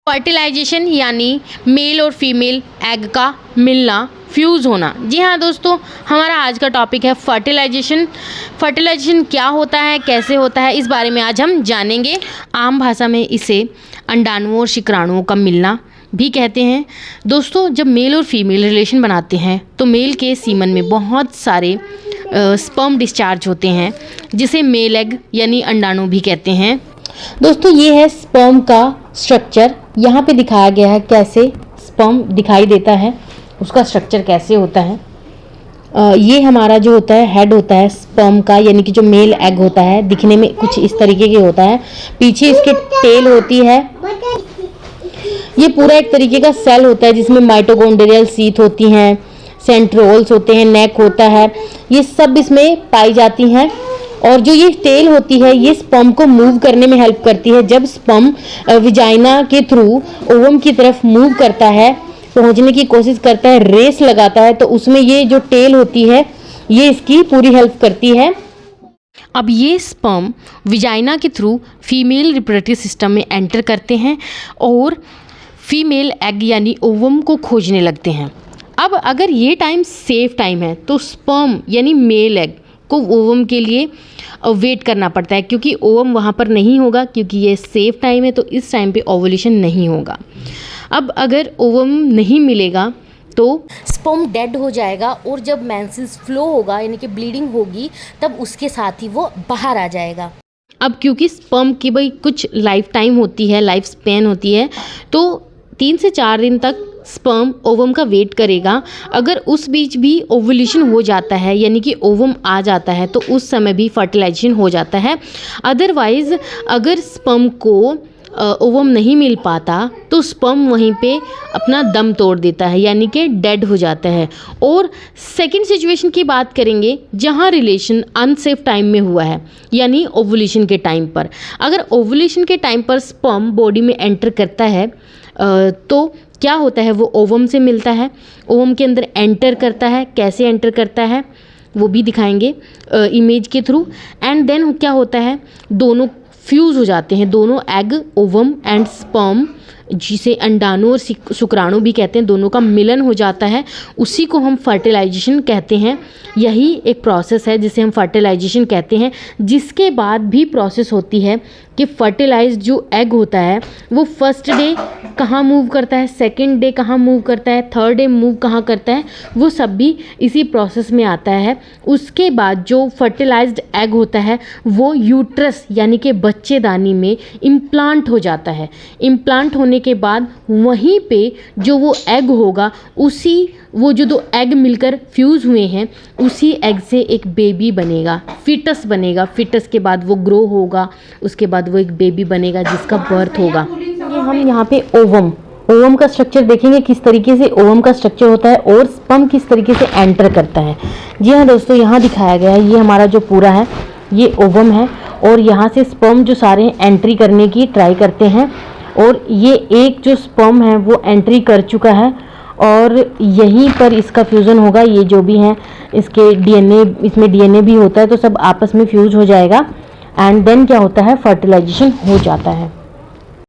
Fertilisation यानी mail और female egg का मिलना, फ्यूज़ होना। जी हाँ दोस्तों, हमारा आज का टॉपिक है फर्टिलाइजेशन। फर्टिलाइजेशन क्या होता है, कैसे होता है, इस बारे में आज हम जानेंगे। आम भाषा में इसे अंडाणुओं और शुक्राणुओं का मिलना भी कहते हैं। दोस्तों, जब मेल और फीमेल रिलेशन बनाते हैं तो मेल के सीमन में बहुत सारे स्पर्म डिस्चार्ज होते हैं, जिसे मेल एग यानी अंडाणु भी कहते हैं। दोस्तों, ये है स्पर्म का स्ट्रक्चर। यहाँ पे दिखाया गया है कैसे स्पर्म दिखाई देता है, उसका स्ट्रक्चर कैसे होता है। ये हमारा जो होता है हेड होता है स्पर्म का, यानी कि जो मेल एग होता है दिखने में कुछ इस तरीके के होता है। पीछे इसके टेल होती है। ये पूरा एक तरीके का सेल होता है जिसमें माइटोकॉन्ड्रियल शीथ होती हैं, सेंट्रोल्स होते हैं, नेक होता है, ये सब इसमें पाई जाती हैं। और जो ये टेल होती है ये स्पर्म को मूव करने में हेल्प करती है। जब स्पर्म विजाइना के थ्रू ओवम की तरफ मूव करता है, पहुंचने की कोशिश करता है, रेस लगाता है, तो उसमें ये जो टेल होती है ये इसकी पूरी हेल्प करती है। अब ये स्पर्म विजाइना के थ्रू फीमेल रिप्रोडक्टिव सिस्टम में एंटर करते हैं और फीमेल एग यानी ओवम को खोजने लगते हैं। अब अगर ये टाइम सेफ टाइम है तो स्पर्म यानी मेल एग को ओवम के लिए वेट करना पड़ता है, क्योंकि ओवम वहाँ पर नहीं होगा, क्योंकि ये सेफ टाइम है तो इस टाइम पे ओवुलेशन नहीं होगा। अब अगर ओवम नहीं मिलेगा तो स्पर्म डेड हो जाएगा और जब मेंसेस फ्लो होगा यानी कि ब्लीडिंग होगी तब उसके साथ ही वो बाहर आ जाएगा। अब क्योंकि स्पर्म की भाई कुछ लाइफ टाइम होती है, लाइफ स्पैन होती है, तो 3 से 4 दिन तक स्पर्म ओवम का वेट करेगा। अगर उस बीच भी ओवुलेशन हो जाता है यानी कि ओवम आ जाता है तो उस समय भी फर्टिलाइजेशन हो जाता है। अदरवाइज़ अगर स्पर्म को ओवम नहीं मिल पाता तो स्पर्म वहीं पे अपना दम तोड़ देता है यानी कि डेड हो जाता है। और सेकंड सिचुएशन की बात करेंगे जहाँ रिलेशन अनसेफ टाइम में हुआ है, यानी ओवुलेशन के टाइम पर। अगर ओवुलेशन के टाइम पर स्पर्म बॉडी में एंटर करता है तो क्या होता है, वो ओवम से मिलता है, ओवम के अंदर एंटर करता है। कैसे एंटर करता है वो भी दिखाएंगे इमेज के थ्रू। एंड देन क्या होता है, दोनों फ्यूज़ हो जाते हैं, दोनों एग, ओवम एंड स्पर्म, जिसे अंडाणु और शुक्राणु भी कहते हैं, दोनों का मिलन हो जाता है। उसी को हम फर्टिलाइजेशन कहते हैं। यही एक प्रोसेस है जिसे हम फर्टिलाइजेशन कहते हैं। जिसके बाद भी प्रोसेस होती है कि फर्टिलाइज जो एग होता है वो फर्स्ट डे कहाँ मूव करता है, सेकंड डे कहाँ मूव करता है, थर्ड डे मूव कहाँ करता है, वो सब भी इसी प्रोसेस में आता है। उसके बाद जो फर्टिलाइज्ड एग होता है वो यूट्रस यानी कि बच्चेदानी में इम्प्लांट हो जाता है। इम्प्लांट होने के बाद वहीं पे जो वो एग होगा, उसी वो जो 2 एग मिलकर फ्यूज़ हुए हैं उसी एग से एक बेबी बनेगा, फिटस बनेगा। फिटस के बाद वो ग्रो होगा, उसके बाद वो एक बेबी बनेगा जिसका बर्थ होगा। ये हम यहाँ पे ओवम का स्ट्रक्चर देखेंगे, किस तरीके से ओवम का स्ट्रक्चर होता है और स्पर्म किस तरीके से एंटर करता है। जी हाँ दोस्तों, यहाँ दिखाया गया है, ये हमारा जो पूरा है ये ओवम है और यहाँ से स्पर्म जो सारे एंट्री करने की ट्राई करते हैं और ये एक जो स्पर्म है वो एंट्री कर चुका है और यहीं पर इसका फ्यूज़न होगा। ये जो भी है इसके डीएनए, इसमें डीएनए भी होता है, तो सब आपस में फ्यूज़ हो जाएगा एंड देन क्या होता है, फर्टिलाइजेशन हो जाता है।